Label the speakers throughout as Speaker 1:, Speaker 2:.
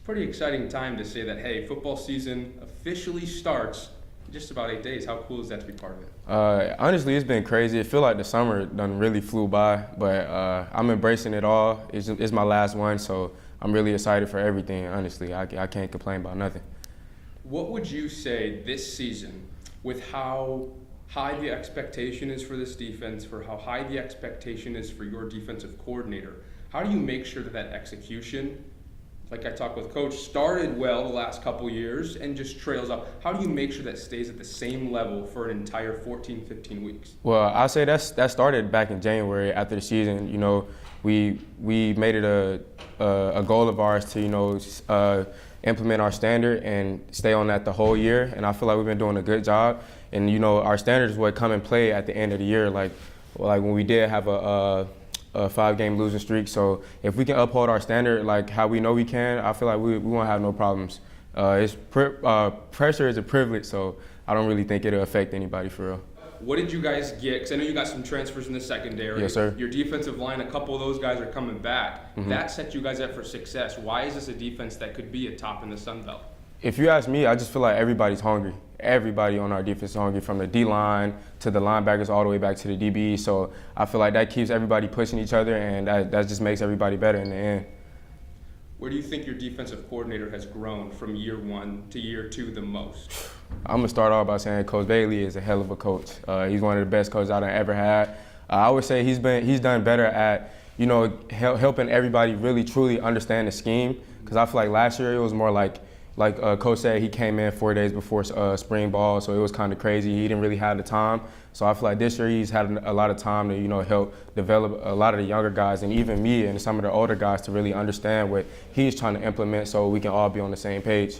Speaker 1: pretty exciting time to say that, hey, football season officially starts in just about 8 days. How cool is that to be part of it?
Speaker 2: Honestly, it's been crazy. It feel like the summer done really flew by, but I'm embracing it all. It's my last one, so I'm really excited for everything, honestly. I can't complain about nothing.
Speaker 1: What would you say this season, with how high the expectation is for this defense, for how high the expectation is for your defensive coordinator, how do you make sure that execution, like I talked with Coach, started well the last couple years and just trails up? How do you make sure that stays at the same level for an entire 14, 15 weeks?
Speaker 2: Well, I'll say that started back in January after the season. You know, we made it a goal of ours to, implement our standard and stay on that the whole year. And I feel like we've been doing a good job. And, our standards would come and play at the end of the year, like when we did have a 5-game losing streak. So if we can uphold our standard like how we know we can, I feel like we won't have no problems. Pressure is a privilege, so I don't really think it'll affect anybody for real.
Speaker 1: What did you guys get? Because I know you got some transfers in the secondary.
Speaker 2: Yes, sir.
Speaker 1: Your defensive line, a couple of those guys are coming back.
Speaker 2: Mm-hmm.
Speaker 1: That set you guys up for success. Why is this a defense that could be a top in the Sun Belt?
Speaker 2: If you ask me, I just feel like everybody's hungry. Everybody on our defense is hungry, from the D-line to the linebackers all the way back to the DB. So I feel like that keeps everybody pushing each other, and that just makes everybody better in the end.
Speaker 1: Where do you think your defensive coordinator has grown from year 1 to year 2 the most?
Speaker 2: I'm going to start off by saying Coach Bailey is a hell of a coach. He's one of the best coaches I've ever had. I would say he's done better at, helping everybody really truly understand the scheme. Because I feel like last year it was more like Coach said, he came in 4 days before spring ball, so it was kind of crazy. He didn't really have the time. So I feel like this year he's had a lot of time to, help develop a lot of the younger guys and even me and some of the older guys to really understand what he's trying to implement so we can all be on the same page.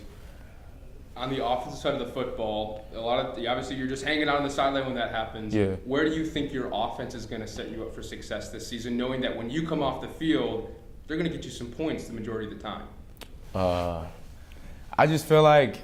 Speaker 1: On the offensive side of the football, obviously you're just hanging out on the sideline when that happens.
Speaker 2: Yeah.
Speaker 1: Where do you think your offense is going to set you up for success this season, knowing that when you come off the field, they're going to get you some points the majority of the time?
Speaker 2: I just feel like,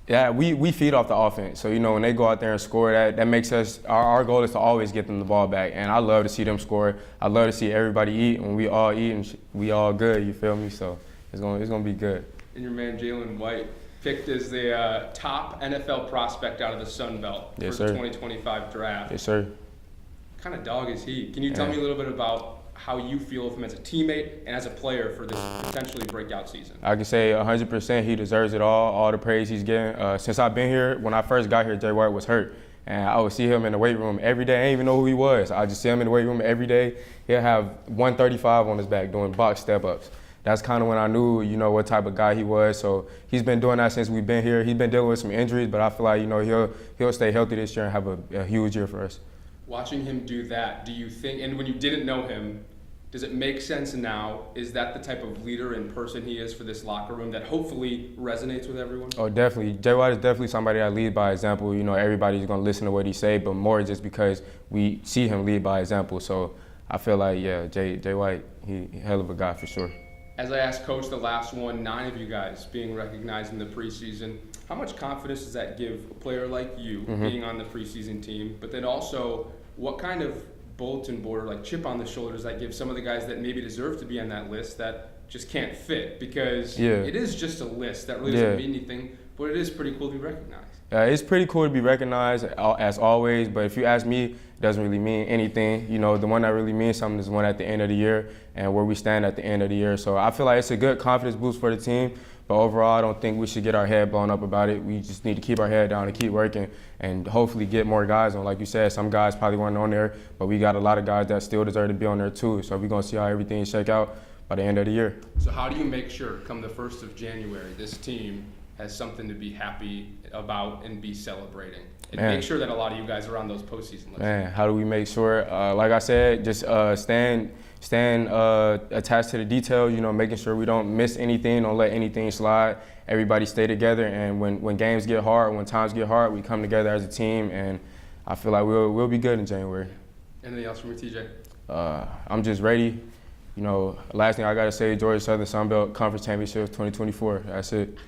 Speaker 2: we feed off the offense. So, when they go out there and score, that makes us, our goal is to always get them the ball back. And I love to see them score. I love to see everybody eat. When we all eat and we all good, you feel me? So it's gonna be good.
Speaker 1: And your man Jalen White, picked as the top NFL prospect out of the Sun Belt for the 2025 draft.
Speaker 2: Yes, sir.
Speaker 1: What kind of dog is he? Can you tell me a little bit about how you feel of him as a teammate and as a player for this potentially breakout season?
Speaker 2: I can say 100% he deserves it all the praise he's getting. Since I've been here, when I first got here, Jay White was hurt. And I would see him in the weight room every day. I didn't even know who he was. I just see him in the weight room every day. He'll have 135 on his back doing box step-ups. That's kind of when I knew, what type of guy he was. So he's been doing that since we've been here. He's been dealing with some injuries, but I feel like, he'll stay healthy this year and have a huge year for us.
Speaker 1: Watching him do that, do you think, and when you didn't know him, does it make sense now? Is that the type of leader and person he is for this locker room that hopefully resonates with everyone?
Speaker 2: Oh, definitely. Jay White is definitely somebody that leads by example. Everybody's going to listen to what he say, but more just because we see him lead by example. So I feel like, Jay White, he hell of a guy for sure.
Speaker 1: As I asked Coach the last one, 9 of you guys being recognized in the preseason, how much confidence does that give a player like you being on the preseason team? But then also, what kind of bulletin board or like chip on the shoulder does that give some of the guys that maybe deserve to be on that list that just can't fit? Because it is just a list that really doesn't mean anything, but it is pretty cool to be recognized.
Speaker 2: It's pretty cool to be recognized, as always, but if you ask me, it doesn't really mean anything. The one that really means something is the one at the end of the year and where we stand at the end of the year. So I feel like it's a good confidence boost for the team, but overall, I don't think we should get our head blown up about it. We just need to keep our head down and keep working and hopefully get more guys on. Like you said, some guys probably weren't on there, but we got a lot of guys that still deserve to be on there too. So we're going to see how everything shake out by the end of the year.
Speaker 1: So how do you make sure, come the 1st of January, this team has something to be happy about and be celebrating? And make sure that a lot of you guys are on those postseason lists.
Speaker 2: Man, how do we make sure? Like I said, just stand attached to the details, making sure we don't miss anything, don't let anything slide. Everybody stay together, and when games get hard, when times get hard, we come together as a team, and I feel like we'll be good in January.
Speaker 1: Anything else from you, TJ?
Speaker 2: I'm just ready. Last thing I got to say, Georgia Southern Sun Belt Conference Championships 2024. That's it.